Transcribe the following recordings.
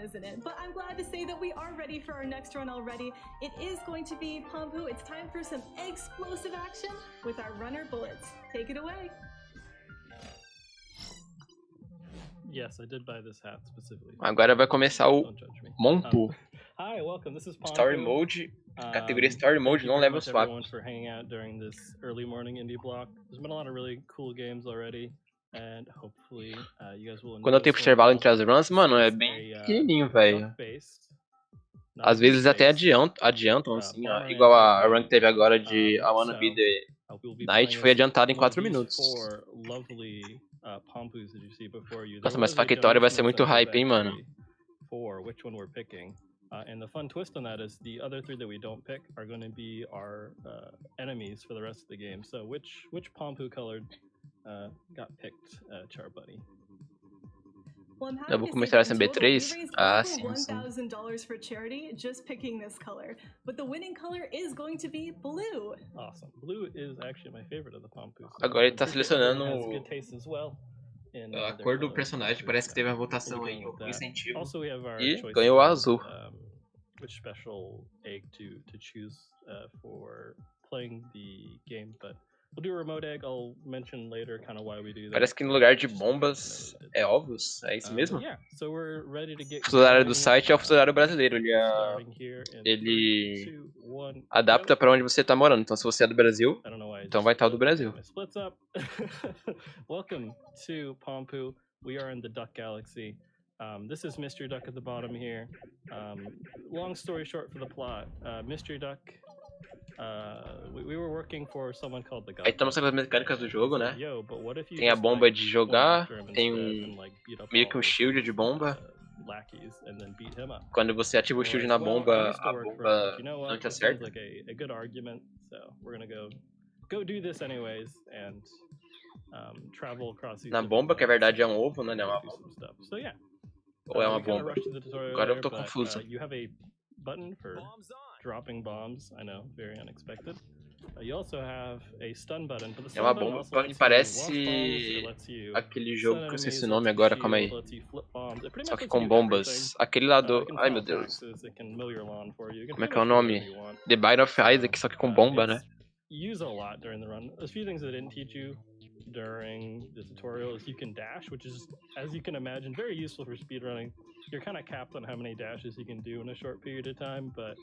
isn't it? But I'm glad to say that we are ready for our next run already. It is going to be Ponpu. It's time for some explosive action with our runner bullets. Take it away. Yes, I did buy this hat specifically. Agora vai começar o Ponpu. Hi, welcome. This is Ponpu. Story Mode. Categoria Story Mode, não level swap. Everyone for hanging out during this early morning indie block. There's been a lot of really cool games already. And hopefully, you guys will enjoy. Quando eu tenho intervalo entre as runs, mano, é bem pequenininho, velho. Às vezes até adiantam assim, ó. Igual a run que teve agora de I Wanna Be The Night foi adiantada em 4 minutos. Nossa, mas Factório vai ser muito hype, hein, mano. And the fun twist on that is the other 3 that we don't pick are going to be our enemies for the rest of the game. So which Ponpu colored got picked, Char Buddy? Well, Eu vou começar essa B3. Ah, sim, sim. $1,000 for charity just picking this color, but the winning color is going to be blue. Awesome. Blue is actually my favorite of the Ponpu. Agora ele tá selecionando a cor do personagem. Parece que teve uma votação aí, um incentivo. E ganhou o azul. Which special egg to choose for playing the game, but we'll do a remote egg. I'll mention later kind of why we do that. Parece que no lugar de bombas é ovos, é isso mesmo? Yeah, so we're ready to get. O fuso horário do site é o fuso horário brasileiro. Ele adapta para onde você tá morando. Então se você é do Brasil, então vai estar o do Brasil. Splits up. Welcome to Ponpu. We are in the Duck Galaxy. This is Mystery Duck at the bottom here. Long story short for the plot, Mystery Duck, we were working for someone called the Aí estamos com as mecânicas do jogo, né? Tem a bomba de jogar, tem meio que um shield de bomba. Quando você ativa o shield na bomba, a bomba não te acerta. Na bomba, que a verdade é um ovo, né? Não é uma bomba. Ou é uma bomba? Agora eu tô confuso. You have a button for dropping bombs. I know, very unexpected. You also have a stun button. É uma bomba que parece aquele jogo que eu esqueci o nome agora, calma aí. Só que com bombas. Aquele lá do... Ai meu Deus. Como é que é o nome? The Binding of Isaac, só que com bomba, né? Use a lot during the run. A few things I didn't teach you during the tutorial is you can dash, which is, as you can imagine, very useful for speedrunning. You're kind of capped on how many dashes you can do in a short period of time, but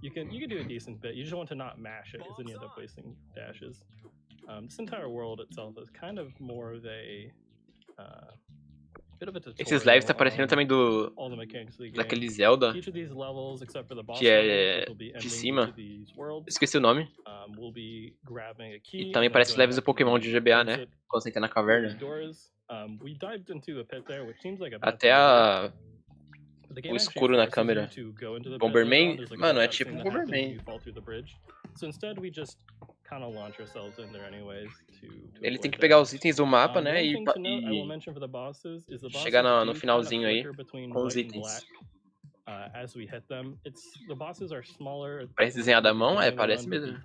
you can do a decent bit. You just want to not mash it, because then you end up wasting dashes. This entire world itself is kind of more of a Esses lives tá parecendo também daquele Zelda, que é de cima, esqueci o nome. E também parece lives do Pokémon de GBA, né? Quando você entra na caverna. Até o escuro na câmera. Bomberman, mano, é tipo um Bomberman. Ele tem que pegar os itens do mapa, né, e chegar no finalzinho aí com os itens. Parece desenhado à mão? É, parece mesmo.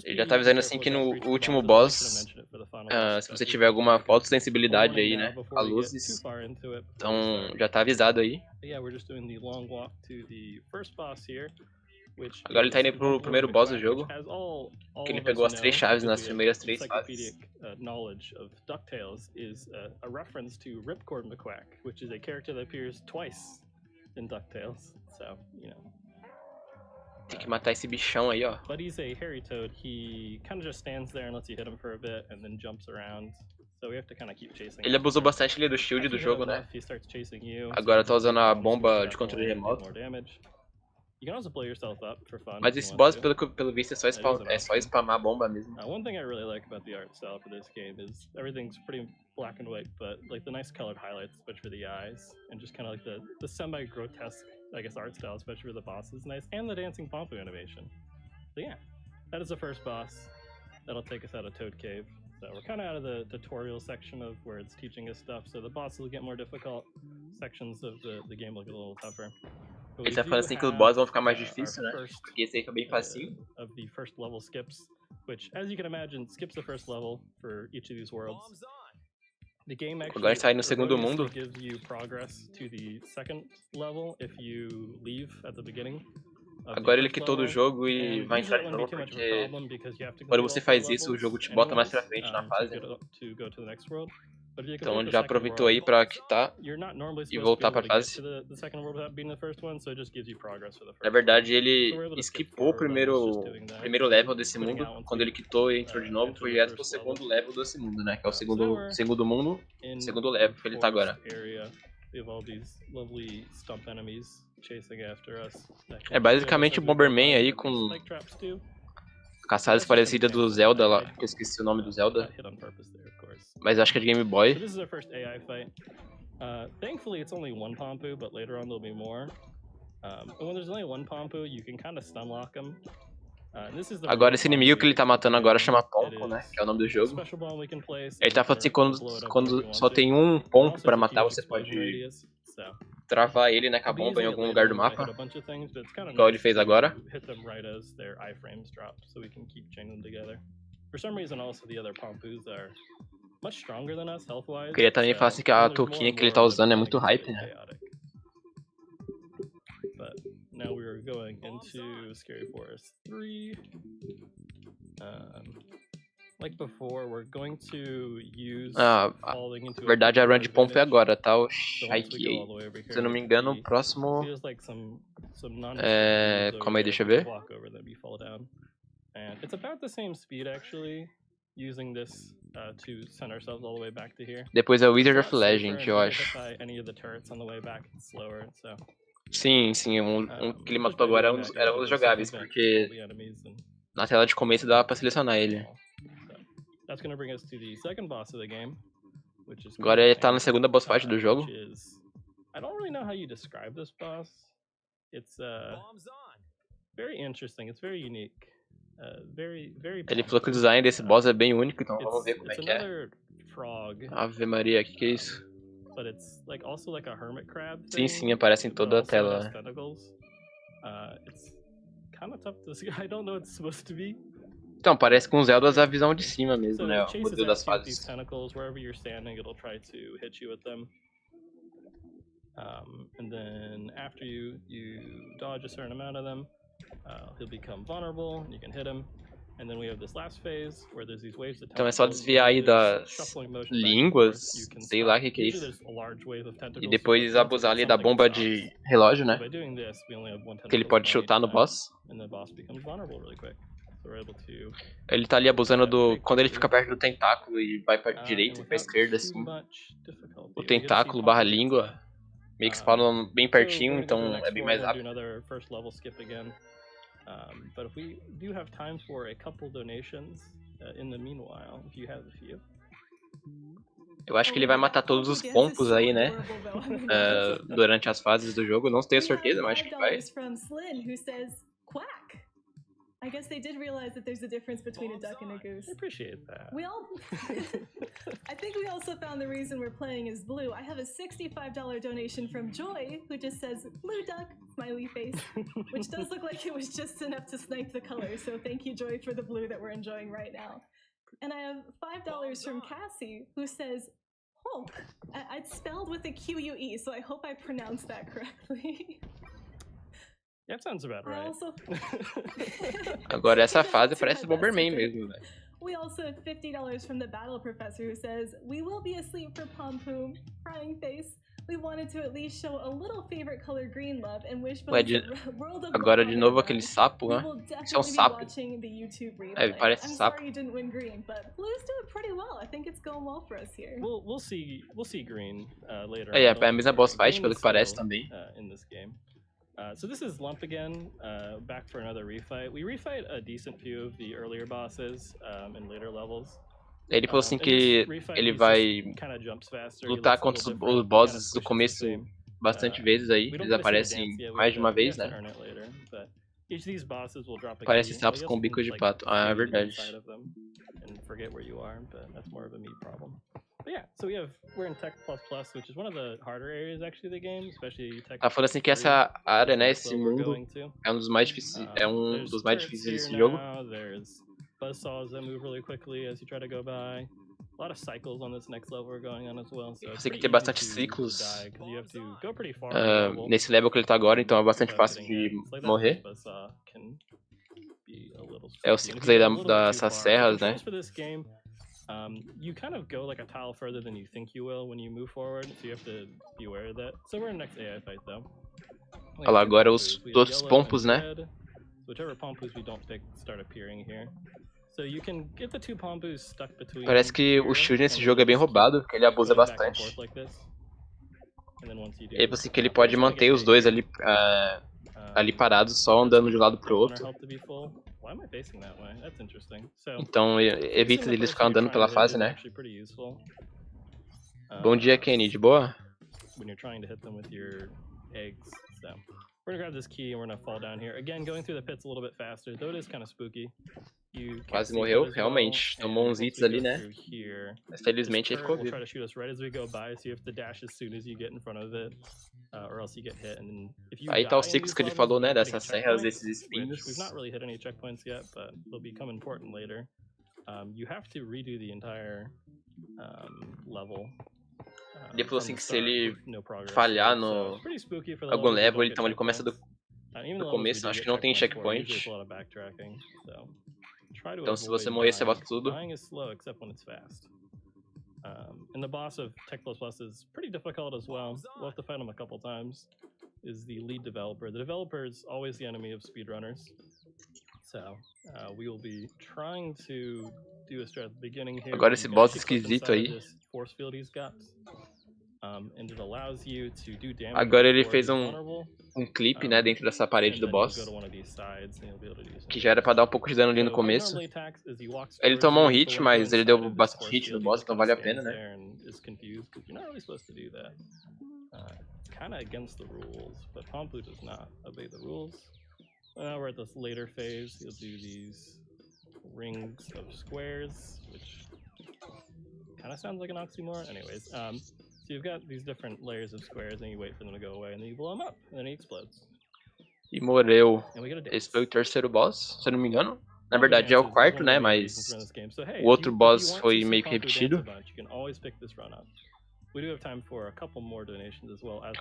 Ele já tá avisando assim que no último boss, se você tiver alguma fotossensibilidade aí, né, a luzes, então já tá avisado aí. Agora ele tá indo pro primeiro boss do jogo, que ele pegou as 3 chaves nas primeiras 3 fases. Tem que matar esse bichão aí, ó. Ele abusou bastante ali do shield do jogo, né? Agora tá usando a bomba de controle remoto. Mas esse boss, pelo visto, é só spamar a bomba mesmo. One thing I really like about the art style for this game is everything's pretty black and white, but like the nice colored highlights, especially for the eyes, and just kind of like the semi-grotesque, I guess, art style, especially for the boss is nice, and the dancing Ponpu animation. So yeah, that is the first boss. That'll take us out of Toad Cave. So we're kind of out of the tutorial section of where it's teaching us stuff, so the bosses will get more difficult. Sections of the game will get a little tougher. Ele tá falando assim que os bosses vão ficar mais difíceis, né? Porque esse aí fica bem facinho. Of the first level skips, which, as you can imagine, skips the first level for each of these worlds. Agora a gente tá aí no segundo mundo. Agora ele quitou do jogo e vai entrar de novo, porque quando você faz isso, o jogo te bota mais pra frente na fase. Então ele já aproveitou aí pra quitar e voltar pra fase. Na verdade, ele skipou o primeiro level desse mundo. Quando ele quitou e entrou de novo, foi direto pro segundo level desse mundo, né? Que é o segundo mundo, segundo level que ele tá agora. É basicamente o Bomberman aí com caçadas parecidas do Zelda lá, que eu esqueci o nome do Zelda. Mas acho que é de Game Boy. Thankfully it's only one Ponpu, but later on there'll be more. And when there's only one Ponpu, you can kind of stunlock him. Agora esse inimigo que ele tá matando agora chama Ponpu, né? Que é o nome do jogo. Ele tá falando assim, quando só tem um Ponpu pra matar, você pode travar ele, né, com a bomba em algum lugar do mapa. Igual ele fez agora. Queria também falar assim que a touquinha que ele tá usando é muito hype, né? Now we are going into Scary Forest 3. Like before, we're going to use falling into. Na verdade, a run de Ponpu é agora, tá? O Shike aí. Se eu não me engano, o próximo. Calma aí, deixa eu ver. And it's about the same speed actually, using this to send ourselves all the way back to here. Depois é o Wizard of Legend, eu acho. Sim, que ele matou agora era um dos jogáveis, porque na tela de começo dava pra selecionar ele. Agora ele tá na segunda boss fight do jogo. I don't really know how you describe this boss. It's very interesting, it's very unique. Ele falou que o design desse boss é bem único, então vamos ver como é que é. Ave Maria, que é isso? Sim, aparece em toda a tela. Então, parece com os Zeldas a visão de cima mesmo, né? O modelo das fases. And then after you dodge a certain amount of them, he'll become vulnerable, and you can hit him. And then we have this last phase where there's these waves of tentacles. Então é só desviar aí das línguas, sei lá o que é isso. E depois abusar ali da bomba de relógio, né? Que ele pode chutar no boss. Ele tá ali abusando do... Quando ele fica perto do tentáculo e vai pra direita e pra esquerda, assim. O tentáculo barra língua meio que spawnam bem pertinho, então é bem mais rápido. But if we do have time for a couple donations in the meanwhile, if you have a few. Eu acho que ele vai matar todos os pompos aí, né? Durante as fases do jogo. Não tenho certeza, mas acho que vai. I guess they did realize that there's a difference between a duck and a goose. I appreciate that. I think we also found the reason we're playing as blue. I have a $65 donation from Joy, who just says, blue duck, smiley face, which does look like it was just enough to snipe the color. So thank you, Joy, for the blue that we're enjoying right now. And I have $5 from Cassie, who says, Hulk. It's spelled with a Q-U-E, so I hope I pronounced that correctly. That sounds about right. Agora essa fase parece Bomberman mesmo, velho. We also have $50 from the Battle Professor, who says, we will be asleep for Ponpu, crying face. We wanted to at least show a little favorite color green love and wish world of agora de novo aquele sapo, né? Isso é um sapo. Parece sapo. I'm sorry you didn't win green, but blue's doing pretty well. I think it's going well for us here. We'll see green later. É a mesma boss fight pelo que parece também. In this game. So this is Lump again, back for another refight. We refight a decent few of the earlier bosses in later levels. Ele falou assim que ele vai lutar contra os bosses do começo bastante vezes aí. Eles aparecem mais de uma vez, né? Parecem sapos com bico de pato. Ah, é verdade. Tá falando assim que essa área, né, esse mundo é um dos mais difíceis, desse jogo. Buzzsaws that move really quickly as you try to go by. A lot of cycles on this next level are going on as well. So você tem que ter bastante ciclos nesse level que ele tá agora, então é bastante fácil de morrer. É os ciclos aí dessas serras, né? You kind of go like a tile further than you think you will when you move forward, so you have to be aware of that. So we're in the next AI fight though. Olha lá, agora os outros pompos, né? Whichever pompos we don't pick start appearing here. So you can get the two pompos stuck between. Parece que o shield nesse jogo é bem roubado, porque ele abusa bastante. E aí você que ele pode manter os dois ali, ali parados, só andando de um lado pro outro. Então evita eles ficar andando pela fase, né? Bom dia, Kenny, de boa? We're gonna grab this key and we're gonna fall down here. Again, going through the pits a little bit faster, though it is kind of spooky. Quase morreu, realmente. Tomou uns hits ali, né? Mas felizmente ele ficou vivo. Aí tá os ciclos que ele falou, né? Dessas serras, desses espinhos. Ele falou assim que se ele falhar no algum level, então ele começa do começo, acho que não tem checkpoint. Então se você morrer, você volta tudo. And the boss of Tech++ is pretty difficult as well. We'll have to fight him a couple times. Is the lead developer. The developer is always the enemy of speedrunners. So we will be trying to do a strat at the beginning here. Agora esse boss esquisito aí. Force field he's got. And it allows you to do damage. Agora ele fez um clipe, né, dentro dessa parede do boss, que já era pra dar um pouco de dano ali no começo. Ele tomou um hit, mas ele deu bastante hit no boss, então vale a pena, né? Kind of against the rules, but Ponpu does not obey the rules. Now we're at this later phase. You'll do these rings of squares, which kind of sounds like an oxymoron. Anyways, so you've got these different layers of squares, and you wait for them to go away, and then you blow them up, and then he explodes. E morreu. Esse foi o terceiro boss, se eu não me engano. Na verdade é o quarto, né? Mas o outro boss foi meio que repetido.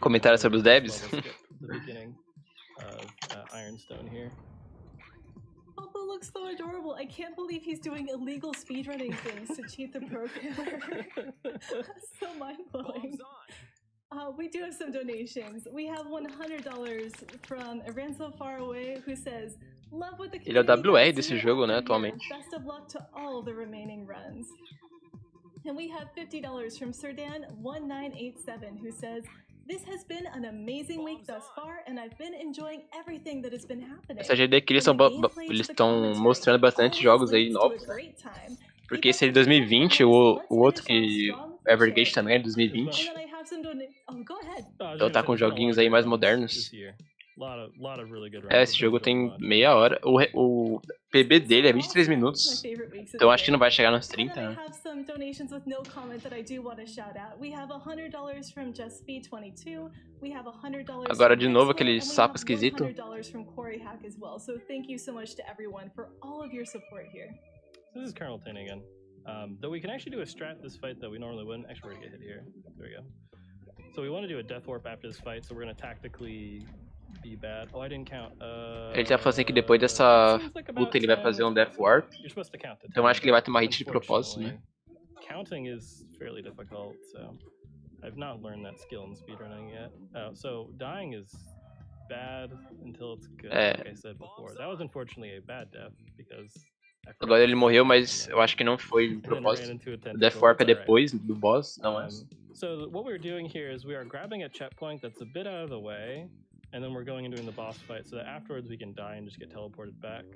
Comentário sobre os devs. Ponpu looks so adorable. I can't believe he's doing illegal speedrunning things to cheat the programmer. So mind-blowing. We do have some donations. We have $100 from Iran So Far Away, who says, "Love what the Ele é o WR desse jogo, né, atualmente. Best of luck to all the remaining runs." And we have $50 from Serdan1987, who says, "This has been an amazing week thus far, and I've been enjoying everything that has been happening." Essa SGDQ eles estão mostrando bastante jogos aí novos, né? Porque esse é de 2020, o outro que Evergate também é de 2020. Então tá com joguinhos aí mais modernos. Esse jogo tem meia hora. O PB dele é 23 minutos. Então acho que não vai chegar nos 30, né? Agora de novo aquele sapo esquisito. This is Colonel Tin again. Though we can actually do a strat this fight that we normally wouldn't. Actually, we're gonna get hit here. There we go. So we want to do a death warp after this fight, so we're gonna tactically be bad. Oh, I didn't count. Ele tá falando assim que depois dessa luta ele vai fazer um death warp. Então acho que ele vai tomar hit de propósito, né? Counting is fairly difficult, so I've not learned that skill in speedrunning yet. So dying is bad until it's good, like I said before. That was unfortunately a bad death because agora ele morreu, mas eu acho que não foi de propósito. O Death Warp é depois do boss, não é? So what we're doing here is we are grabbing a checkpoint that's a bit out of the way, and then we're going and doing the boss fight so that afterwards we can die and just get teleported back.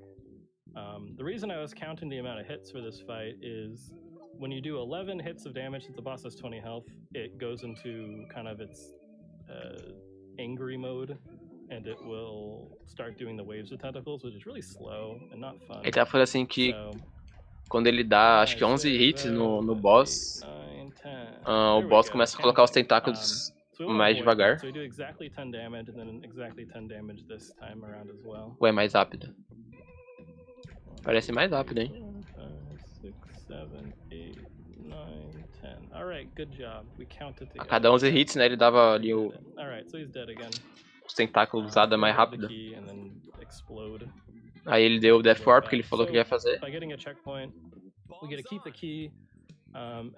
The reason I was counting the amount of hits for this fight is when you do 11 hits of damage, since the boss has 20 health, it goes into kind of its angry mode. And it will start doing the waves of tentacles, which is really slow and not fun. Ele tá falando assim que quando ele dá, acho que 11 hits no boss, o boss começa a colocar os tentáculos mais devagar. So we do exactly 10 damage and then exactly 10 damage this time around as well. Ou é mais rápido? Parece mais rápido, hein? 5, 6, 7, 8, 9, 10. Alright, good job. We counted A together. cada 11 hits, né, ele dava ali Alright, so he's dead again. os tentáculos usados mais rápido. And then explode. Aí ele deu o Death Warp, que ele falou que ia fazer. By getting a checkpoint, we get to keep the key.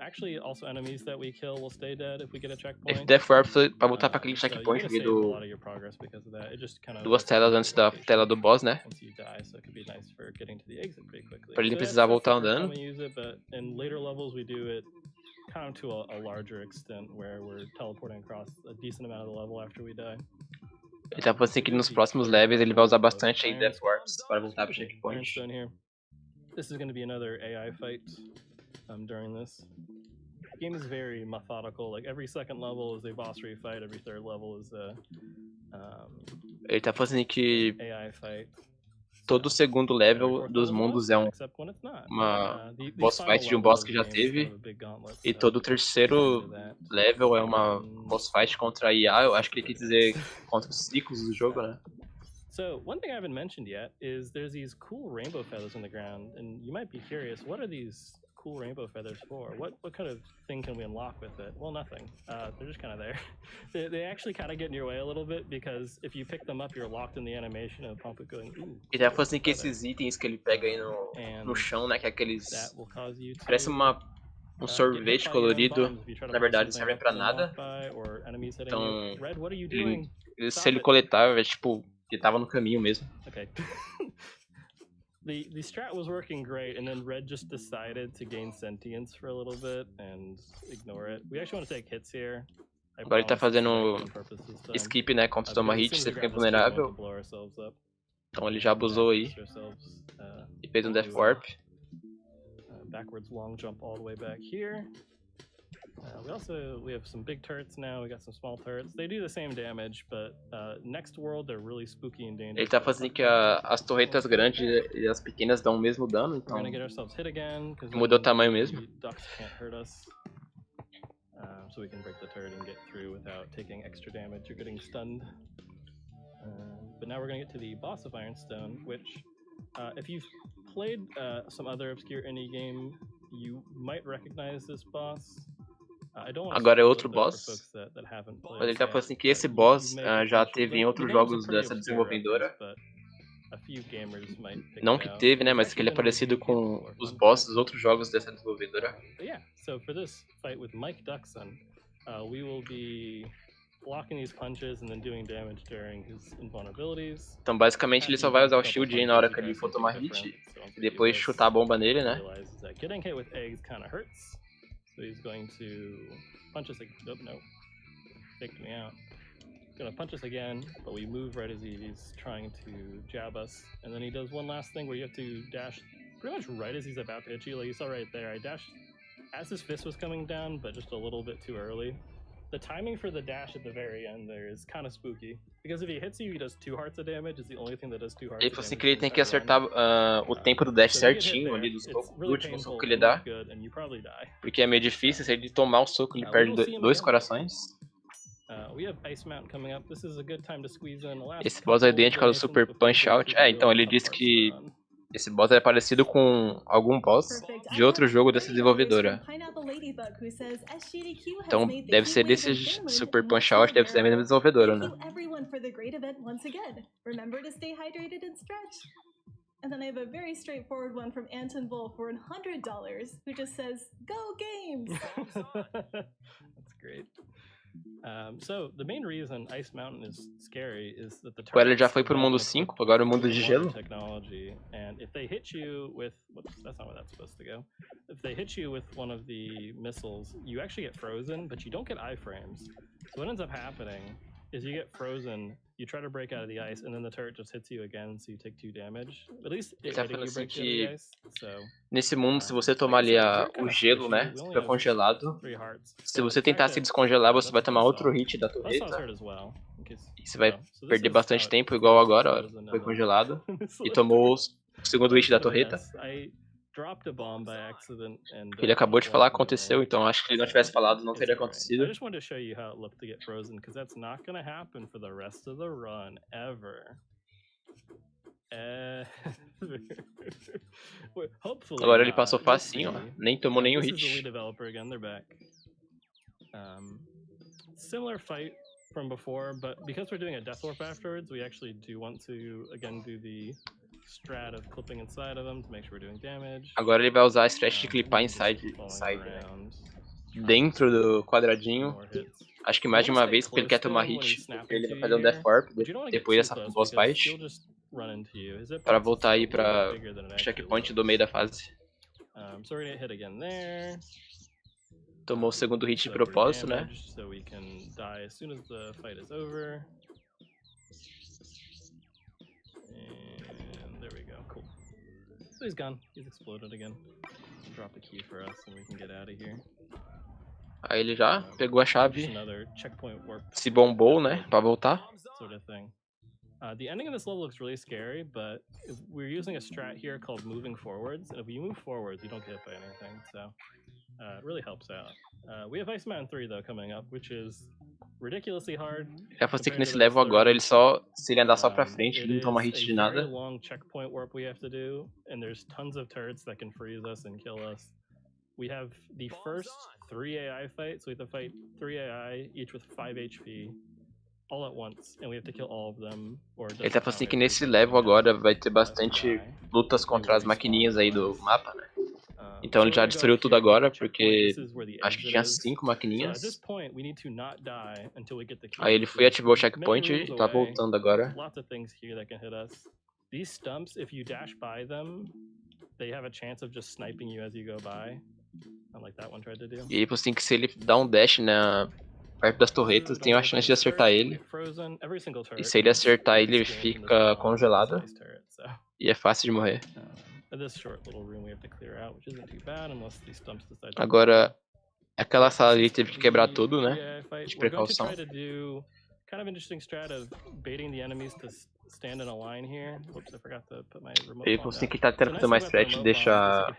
Actually, also enemies that we kill will stay dead if we get a checkpoint. Esse Death Warp foi pra voltar pra aquele checkpoint ali duas telas antes da tela do boss, né? Pra ele precisar voltar andando. In later levels, we do it kind of to a larger extent, where we're teleporting across a decent amount of the level after we die. Ele tá falando assim que nos próximos levels ele vai usar bastante aí Death Warps para voltar pro checkpoint. This is going to be another AI fight during this. The game is very methodical. Like every second level is a boss refight, every third level is a ele tá falando que AI fight. Todo segundo level dos mundos é uma boss fight de um boss que já teve. E todo terceiro level é uma boss fight contra a IA. Eu acho que ele quer dizer contra os ciclos do jogo, né? So, one thing I haven't mentioned yet is there's these cool rainbow feathers on the ground, and you might be curious, what are these cool rainbow feathers for? What kind of thing can we unlock with it? Well, nothing. They're just kind of there. They actually kind of get in your way a little bit, because if you pick them up, you're locked in the animation of Ponpu going, ooh. E deve assim que esses itens que ele pega aí no chão, né, que é aqueles... Parece um sorvete colorido, na verdade não servem pra nada. Então, se ele coletar, é tipo, ele tava no caminho mesmo. Okay. The strat was working great, and then Red just decided to gain sentience for a little bit and ignore it. We actually want to take hits here. Agora ele tá fazendo skip, né, quando toma hit, você fica invulnerável. Então ele já abusou aí. E fez um Death Warp. Backwards long jump all the way back here. We have some big turrets now. We got some small turrets. They do the same damage, but next world they're really spooky and dangerous. Ele tá fazendo que as torretas grandes e as pequenas dão o mesmo dano, então mudou o tamanho mesmo. So we can break the turret and get through without taking extra damage or getting stunned. But now we're going to get to the boss of Ironstone, which if you've played some other obscure indie game, you might recognize this boss. Agora é outro boss, mas ele tá falando assim que esse boss já teve em outros jogos dessa desenvolvedora. Não que teve, né, mas que ele é parecido com os bosses dos outros jogos dessa desenvolvedora. So for this fight with Mike Duxon, we will be blocking these punches and then doing damage during his invulnerabilities. Então basicamente ele só vai usar o shield aí na hora que ele for tomar hit e depois chutar a bomba nele, né? Getting hit with eggs kind of hurts. So he's going to punch us again. Nope, no. Faked me out. Gonna punch us again, but we move right as he's trying to jab us. And then he does one last thing where you have to dash pretty much right as he's about to hit you. Like you saw right there, I dashed as his fist was coming down, but just a little bit too early. The timing for the dash at the very end there is kind of spooky. Because if he hits you, he does 2 hearts of damage. It's the only thing that does 2 hearts of damage. Ele falou assim que ele tem que acertar o tempo do dash certinho ali do último soco que ele dá. Porque é meio difícil, se ele tomar um soco ele perde 2 corações. Esse boss é idêntico ao do Super Punch Out. Então ele disse que esse boss é parecido com algum boss de outro jogo dessa desenvolvedora. Então deve ser desse Super Punch Out, deve ser a mesma desenvolvedora, né? And then I have a very straightforward one from Anton Bull for $100, who just says, "Go Games!" That's great. So the main reason Ice Mountain is scary is that the agora ele já foi pro mundo 5, agora o mundo de gelo. Technology, and if they hit you with, whoops, that's not where that's supposed to go. If they hit you with one of the missiles, you actually get frozen, but you don't get iframes. So what ends up happening is you get frozen, you try to break out of the ice, and then the turret just hits you again, so you take 2 damage. At least ele tá falando assim que nesse mundo, se você tomar ali o gelo, né, fica congelado. Se você tentar se descongelar, você vai tomar outro hit da torreta. E você vai perder bastante tempo, igual agora, ó, foi congelado. E tomou o segundo hit da torreta. Ele acabou de falar, aconteceu, então acho que se ele não tivesse falado, não teria acontecido. Agora ele passou facinho, ó. Nem tomou nenhum hit. Similar fight from before, but because we're doing a death warp afterwards, we actually do want to again do the strat of clipping inside of them to make sure we're doing damage. Agora ele vai usar a strat de clipar inside, né? Dentro do quadradinho. Acho que mais de uma vez, porque ele quer tomar hit. Ele vai fazer um death warp depois dessa boss fight. Pra voltar aí pra checkpoint do meio da fase. Tomou o segundo hit de propósito, né? So he's gone. He's exploded again. Drop a key for us and we can get out of here. Aí ele já pegou a chave, se bombou, né, pra voltar. Sort of thing. The ending of this level looks really scary, but we're using a strat here called moving forwards, and if you move forwards, you don't get hit by anything, so it really helps out. We have Ice Mountain 3 though coming up, which is ridiculously hard. Já fosse que nesse level agora ele só, se ele andar só pra frente, ele não toma hit de nada. Long checkpoint warp we have to do, and there's tons of turrets that can freeze us and kill us. We have the first 3 AI fights, so we have to fight 3 AI, each with 5 HP, all at once, and we have to kill all of them. Ele tá falando assim que nesse level agora vai ter bastante lutas contra as maquininhas aí do mapa, né? Então ele já destruiu tudo agora, porque acho que tinha 5 maquininhas. Aí ele foi e ativou o checkpoint e tá voltando agora. These stumps, if you dash by them, they have a chance of just sniping you as you go by. Like that one tried to do. E aí assim que se ele dá um dash perto das torretas, tem uma chance de acertar ele. E se ele acertar ele fica congelado. E é fácil de morrer. Agora, aquela sala ali teve que quebrar tudo, né? De precaução. Ele assim que tá tentando fazer mais strat, deixar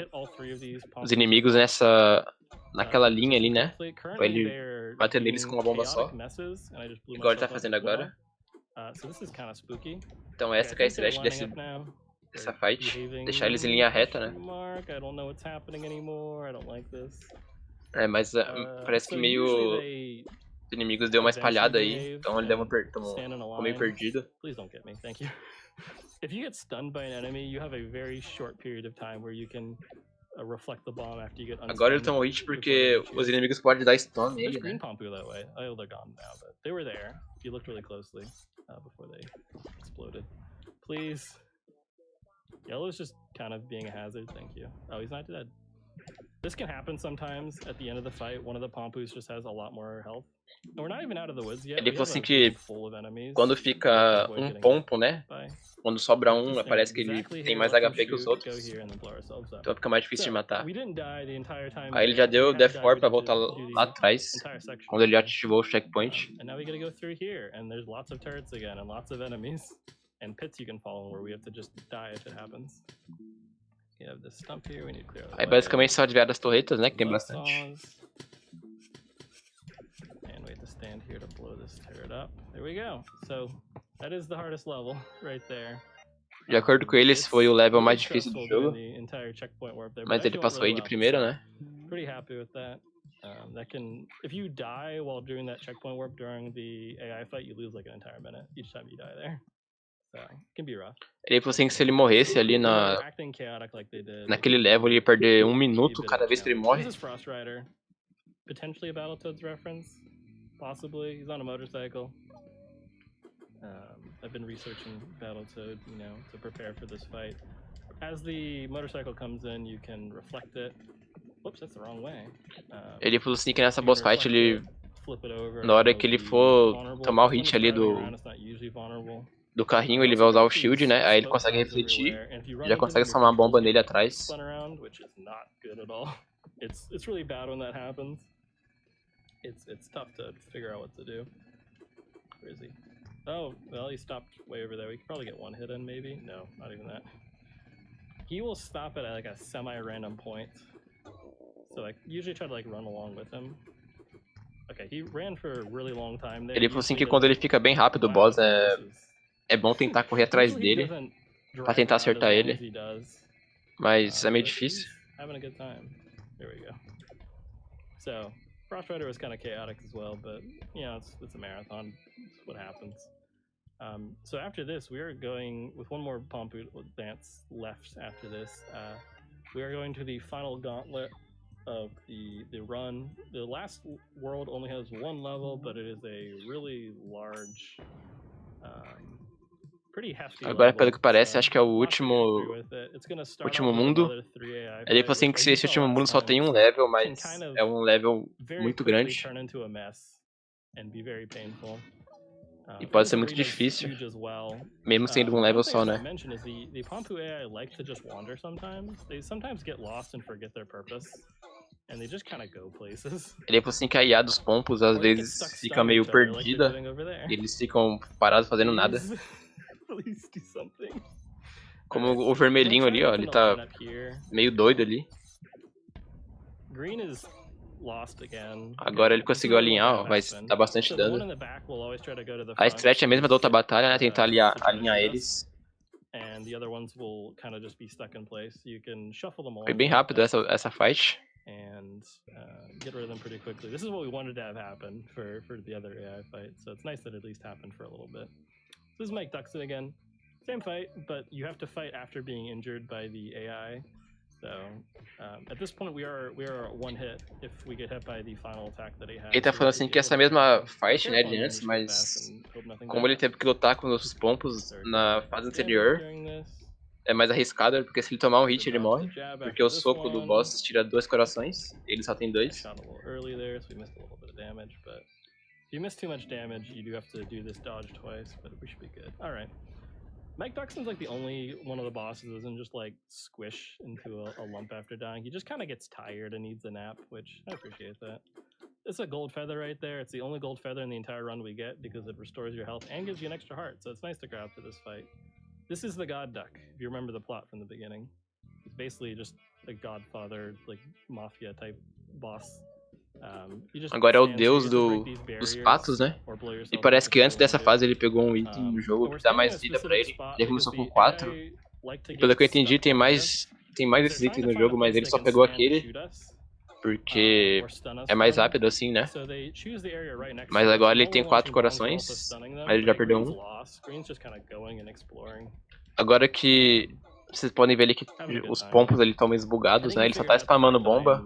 os inimigos naquela linha ali, né? Pra ele bater neles com uma bomba só. Igual ele tá fazendo agora. Então essa que é a strat dessa fight. Deixar eles em linha reta, né? Mas parece que meio... Os inimigos deu uma espalhada aí, então ele ficou meio perdido. If you get stunned by an enemy, you have a very short period of time where you can reflect the bomb after you get unstunned. Agora ele tomou hit porque os inimigos podem dar stun nele, né? Ponpu that way. Oh, they're gone now, but they were there. If you looked really closely before they exploded. Please. Yellow's just kind of being a hazard, thank you. Oh, he's not dead. This can happen sometimes at the end of the fight. One of the Pompus just has a lot more health. We're not even out of the woods yet. Ele falou assim que quando fica um pompo, né? Quando sobra um, parece que ele tem mais HP que os outros. Então fica mais difícil de matar. Aí ele já deu Death Warp pra voltar lá atrás, quando ele ativou o checkpoint. Aí basicamente só desviar das torretas, né? Que tem bastante. Stand here to blow this turret up. There we go. So that is the hardest level right there. De acordo com ele, esse foi o level mais difícil do jogo. Mas ele passou aí de primeira, né? Pretty happy with that. That can, if you die while doing that checkpoint warp during the AI fight, you lose like an entire minute each time you die there. So it can be rough. Ele falou assim que se ele morresse ali naquele level, ele ia perder 1 minuto cada vez que ele morre. Potentially a Battletoads reference. Possibly. He's on a motorcycle. I've been researching Battletoad, to prepare for this fight. As the motorcycle comes in, you can reflect it. Whoops, that's the wrong way. Ele falou assim que nessa boss fight, na hora que ele for tomar o hit ali do carrinho, ele vai usar o shield, né? Aí ele consegue refletir, já consegue somar uma bomba nele atrás. It's really bad when that happens. It's tough to figure out what to do. Where is he? Oh, well, he stopped way over there. We could probably get one hit in, maybe. No, not even that. He will stop at like a semi-random point. So usually try to run along with him. Okay, he ran for a really long time there. Ele falou assim que quando ele fica bem rápido, o boss é bom tentar correr atrás dele. pra tentar acertar ele. Mas é meio difícil. Having a good time. There we go. So, Frost Rider was kind of chaotic as well, but you know, it's a marathon. It's what happens. So after this, we are going with one more Ponpu dance left. After this, we are going to the final gauntlet of the run. The last world only has one level, but it is a really large, pretty hefty Agora, level. pelo que parece, acho que é o último mundo. Ele falou assim que esse último mundo só tem um level, mas é um level muito grande. E pode ser muito difícil, mesmo sendo um level só, né? Ele falou assim que a IA dos pompos às vezes fica meio perdida, e eles ficam parados fazendo nada. Como o vermelhinho ali, ó, ele tá meio doido ali. Agora ele conseguiu alinhar, ó, vai dar bastante dano. A stretch é a mesma da outra batalha, né? Tentar alinhar eles. Foi bem rápido essa fight. And get rid of them pretty quickly. This is what we wanted to have happen for the other AI fight, so it's nice that it at least happened for a little bit. This is Mike Duxton again. Same fight, but you have to fight after being injured by the AI. So at this point we are one hit if we get hit by the final attack that he has. Ele tá falando assim que essa mesma fight, né, de antes, mas como ele teve que lutar com os pompos na fase anterior, é mais arriscado, porque se ele tomar um hit ele morre, porque o soco do boss tira 2 corações, ele só tem 2. If you miss too much damage, you do have to do this dodge twice, but we should be good. Alright. Mike Duxton's like the only one of the bosses who doesn't just like squish into a lump after dying. He just kind of gets tired and needs a nap, which I appreciate that. It's a gold feather right there. It's the only gold feather in the entire run we get because it restores your health and gives you an extra heart, so it's nice to grab for this fight. This is the God Duck, if you remember the plot from the beginning. It's basically just a Godfather, like, mafia type boss. Agora é o deus dos patos, né? E parece que antes dessa fase ele pegou um item no jogo que dá mais vida pra ele. Ele começou com 4. E pelo que eu entendi, tem mais esses itens no jogo, mas ele só pegou aquele porque é mais rápido assim, né? Mas agora ele tem 4 corações, mas ele já perdeu um. Agora que vocês podem ver ali que os pompos ali estão meio bugados, né? Ele só tá spamando bomba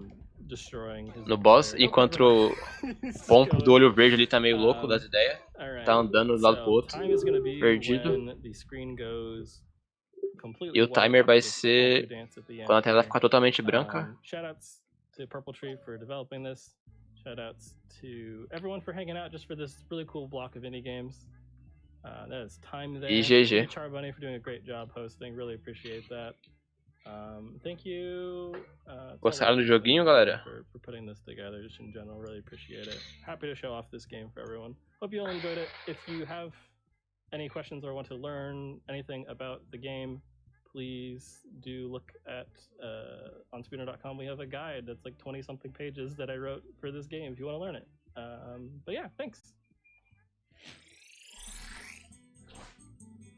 no boss, enquanto o pompo do olho verde ali tá meio louco das ideias. Tá andando de um lado pro outro, perdido. E o timer vai ser quando a tela ficar totalmente branca. Shoutouts to everyone for hanging out just for this really cool block of indie games. That is time there. E GG. Charbonnet for doing a great job hosting. Really appreciate that. Thank you. Gostaram do joguinho, galera? For putting this together, just in general, really appreciate it. Happy to show off this game for everyone. Hope you all enjoyed it. If you have any questions or want to learn anything about the game, please do look at on speedrun.com. We have a guide that's like 20-something pages that I wrote for this game if you want to learn it. But yeah, thanks.